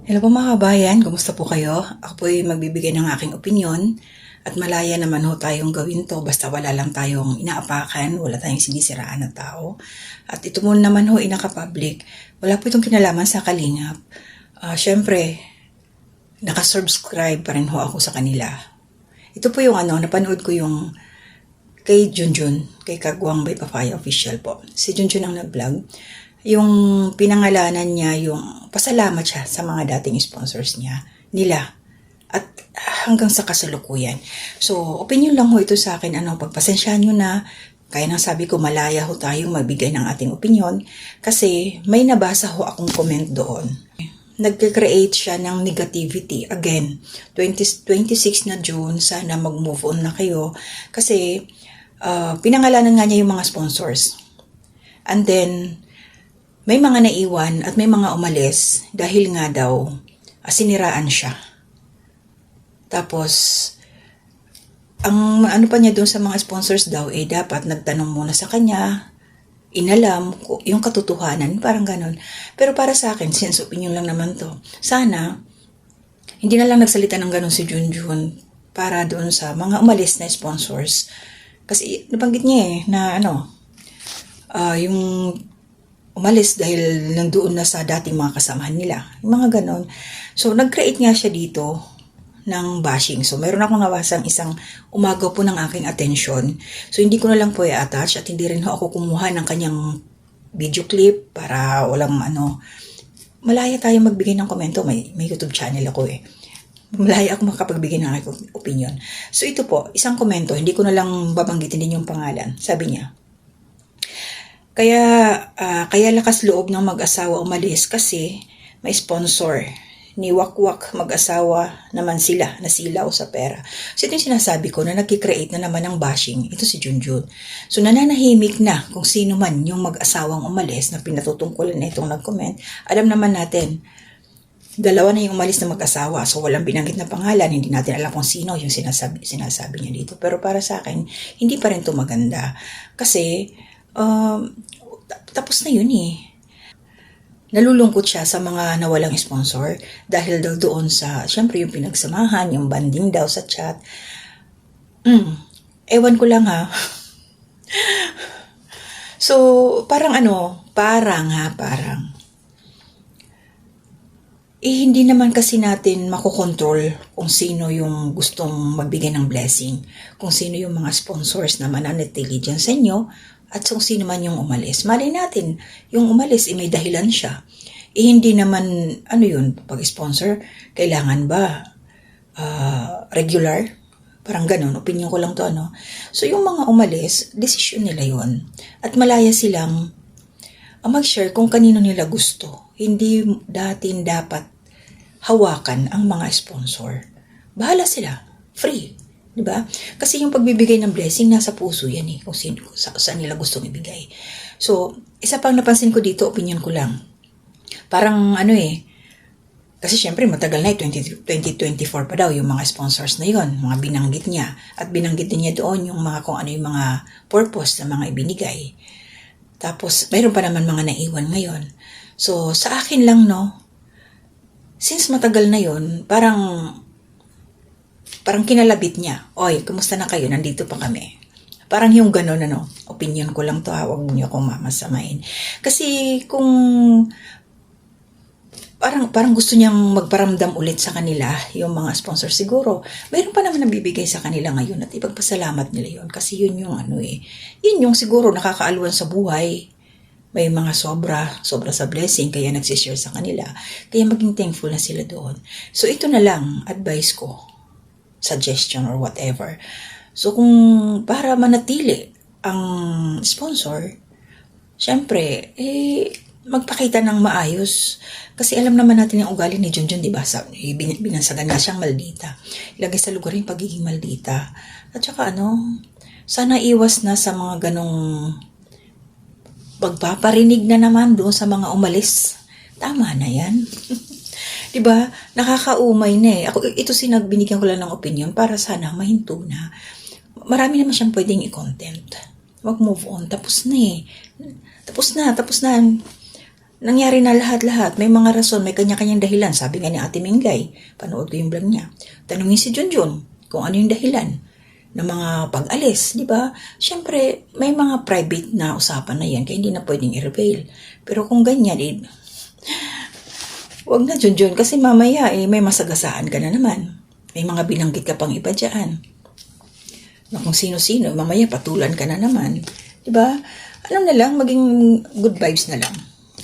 Hello po mga kabayan, kumusta po kayo? Ako po ay magbibigay ng aking opinyon at malaya naman ho tayong gawin to basta wala lang tayong inaapakan, wala tayong sinisiraan ng tao. At ito mo naman ho inaka-public, wala po itong kinalaman sa Kalingap. Siyempre, nakasubscribe pa rin ho ako sa kanila. Ito po yung napanood ko yung kay Junjun, kay Kagwang by Papaya Official po. Si Junjun ang nag-vlog. Yung pinangalanan niya, yung pasalamat siya sa mga dating sponsors nila. At hanggang sa kasalukuyan. So, opinion lang ho ito sa akin. Pagpasensyahan nyo na. Kaya nang sabi ko, malaya ho tayong magbigay ng ating opinion. Kasi may nabasa ho akong comment doon. Nagka-create siya ng negativity. Again, 26 na June, sana mag-move on na kayo. Kasi, pinangalanan nga niya yung mga sponsors. And then, may mga naiwan at may mga umalis dahil nga daw siniraan siya. Tapos, ang pa niya doon sa mga sponsors daw, dapat nagtanong muna sa kanya, inalam yung katotohanan, parang ganon. Pero para sa akin, since opinion lang naman to, sana, hindi na lang nagsalita ng ganon si Junjun para doon sa mga umalis na sponsors. Kasi nabanggit niya na yung umalis dahil nandoon na sa dating mga kasamahan nila. Yung mga ganon. So, nag-create nga siya dito ng bashing. So, meron akong nawasang isang umagaw po ng aking atensyon. So, hindi ko na lang po i-attach at hindi rin ako kumuha ng kanyang video clip para walang malaya tayo magbigay ng komento. May YouTube channel ako Malaya ako makapagbigay ng aking opinion. So, ito po, isang komento. Hindi ko na lang babanggitin din yung pangalan. Sabi niya, Kaya lakas loob ng mag-asawa umalis kasi may sponsor. Ni Wakwak mag-asawa naman sila, nasilaw sa pera. So ito yung sinasabi ko na nagkikreate na naman ng bashing. Ito si Junjun. So nananahimik na kung sino man yung mag-asawang umalis na pinatutungkulan na itong nag-comment. Alam naman natin, dalawa na yung umalis na mag-asawa. So walang binanggit na pangalan. Hindi natin alam kung sino yung sinasabi niya dito. Pero para sa akin, hindi pa rin ito maganda. Kasi tapos na yun Nalulungkot siya sa mga nawalang sponsor dahil daw doon sa, syempre yung pinagsamahan, yung banding daw sa chat. Ewan ko lang So, parang hindi naman kasi natin makokontrol kung sino yung gustong magbigay ng blessing, kung sino yung mga sponsors na mananatili dyan sa inyo, at kung sino man yung umalis. Malay natin, yung umalis, may dahilan siya. Hindi naman, pag-sponsor, kailangan ba regular? Parang ganun, opinion ko lang to, So, yung mga umalis, desisyon nila yon. At malaya silang mag-share kung kanino nila gusto. Hindi datin dapat hawakan ang mga sponsor. Bahala sila. Free. Diba? Kasi yung pagbibigay ng blessing, nasa puso yan kung saan nila gustong ibigay. So, isa pang napansin ko dito, opinion ko lang. Parang kasi syempre matagal na 2024 pa daw yung mga sponsors na yon, mga binanggit niya. At binanggit din niya doon yung mga kung ano yung mga purpose na mga ibinigay. Tapos, mayroon pa naman mga naiwan ngayon. So, sa akin lang, since matagal na yon, parang kinalabit niya. Oy, kumusta na kayo? Nandito pa kami. Parang yung gano'n, opinion ko lang to, huwag niyo akong mamasamain. Kasi kung parang gusto niyang magparamdam ulit sa kanila, yung mga sponsor siguro, mayroon pa naman nabibigay sa kanila ngayon at ipagpasalamat nila yun. Kasi yun yung yun yung siguro nakakaalwan sa buhay. May mga sobra sa blessing, kaya nagsishare sa kanila. Kaya maging thankful na sila doon. So ito na lang, advice ko. Suggestion or whatever. So, kung para manatili ang sponsor, syempre, magpakita ng maayos. Kasi alam naman natin yung ugali ni Junjun, diba? Binansagan na siyang maldita. Ilagay sa lugar yung pagiging maldita. At saka sana iwas na sa mga ganong pagpaparinig na naman doon sa mga umalis. Tama na yan. Diba? Nakakaumay na Ako, ito binigyan ko lang ng opinion para sana mahinto na. Marami naman siyang pwedeng i-content. Mag-move on. Tapos na. Tapos na. nangyari na lahat-lahat. May mga rason, may kanya-kanyang dahilan. Sabi nga ni Ate Minggay, panood ko yung vlog niya. Tanungin si Junjun kung ano yung dahilan ng mga pag-alis, di ba? Siyempre, may mga private na usapan na yan, kaya hindi na pwedeng i-reveal. Pero kung ganyan, wag na Junjun, kasi mamaya may masagasaan ka na naman. May mga binanggit ka pang iba dyan. Na kung sino-sino, mamaya patulan ka na naman. Di ba? Alam na lang, maging good vibes na lang.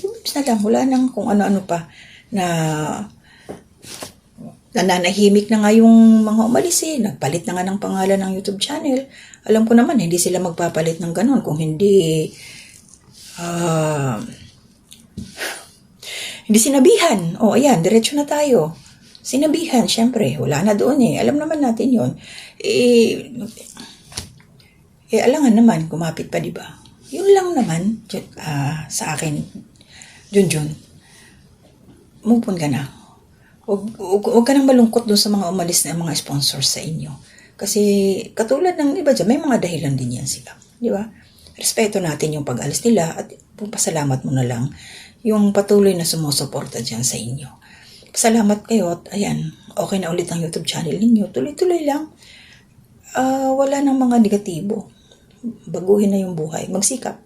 Good vibes na lang, wala nang kung ano-ano pa na nananahimik na nga yung mga umalis Nagpalit na nga ng pangalan ng YouTube channel. Alam ko naman, hindi sila magpapalit ng ganon. Kung hindi, hindi sinabihan. O, ayan, diretso na tayo. Sinabihan, syempre. Wala na doon Alam naman natin yon alangan naman, kumapit pa, di ba? Yun lang naman, sa akin, Junjun. Move on ka na. Huwag ka nang malungkot doon sa mga umalis na mga sponsors sa inyo. Kasi katulad ng iba dyan, may mga dahilan din yan sila. Di ba? Respeto natin yung pag-alis nila at pasalamat mo na lang yung patuloy na sumusuporta dyan sa inyo. Pasalamat kayo at ayan, okay na ulit ang YouTube channel ninyo. Tuloy-tuloy lang. Wala nang mga negatibo. Baguhin na yung buhay. Magsikap.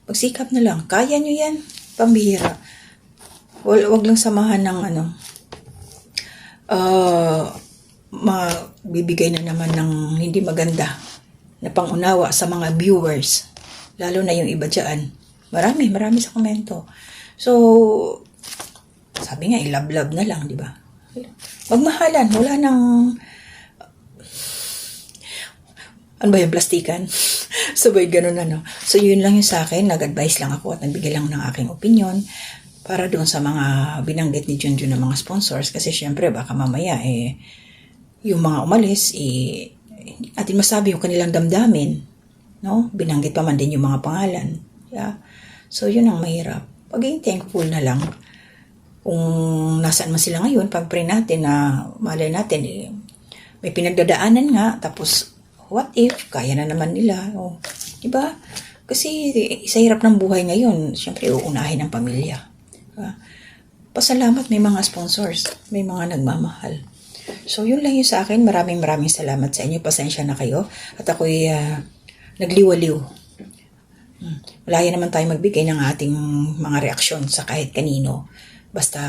Magsikap na lang. Kaya nyo yan. Pambihira. Wag lang samahan ng bibigay na naman ng hindi maganda na pangunawa sa mga viewers. Lalo na yung iba dyan. Marami sa komento. So, sabi nga, i-love-love na lang, di ba? Magmahalan. Wala nang ano ba yung plastikan? Sabay ganun So, yun lang yung sa akin. Nag-advise lang ako at nagbigay lang ng aking opinion para doon sa mga binanggit ni Junjun ng mga sponsors. Kasi syempre, baka mamaya, yung mga umalis, hindi natin masabi yung kanilang damdamin. No? Binanggit pa man din yung mga pangalan. Yeah? So, yun ang mahirap. Pagiging thankful na lang. Kung nasaan man sila ngayon, pag-pray natin na malay natin, may pinagdadaanan nga, tapos what if, kaya na naman nila. Diba? Kasi sa hirap ng buhay ngayon, syempre uunahin ang pamilya. Pasalamat may mga sponsors, may mga nagmamahal. So yun lang yun sa akin. Maraming salamat sa inyo. Pasensya na kayo. At ako'y nagliwaliw. Malaya naman tayo magbigay ng ating mga reaksyon sa kahit kanino. Basta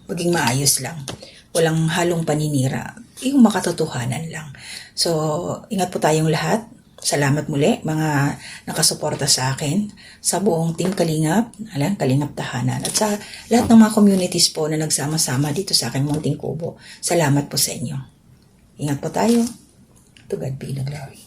maging maayos lang. Walang halong paninira. Yung makatotohanan lang. So, ingat po tayong lahat. Salamat muli mga nakasuporta sa akin, sa buong Team Kalingap, Kalingap Tahanan, at sa lahat ng mga communities po na nagsama-sama dito sa aking Munting Kubo. Salamat po sa inyo. Ingat po tayo. To God be the glory.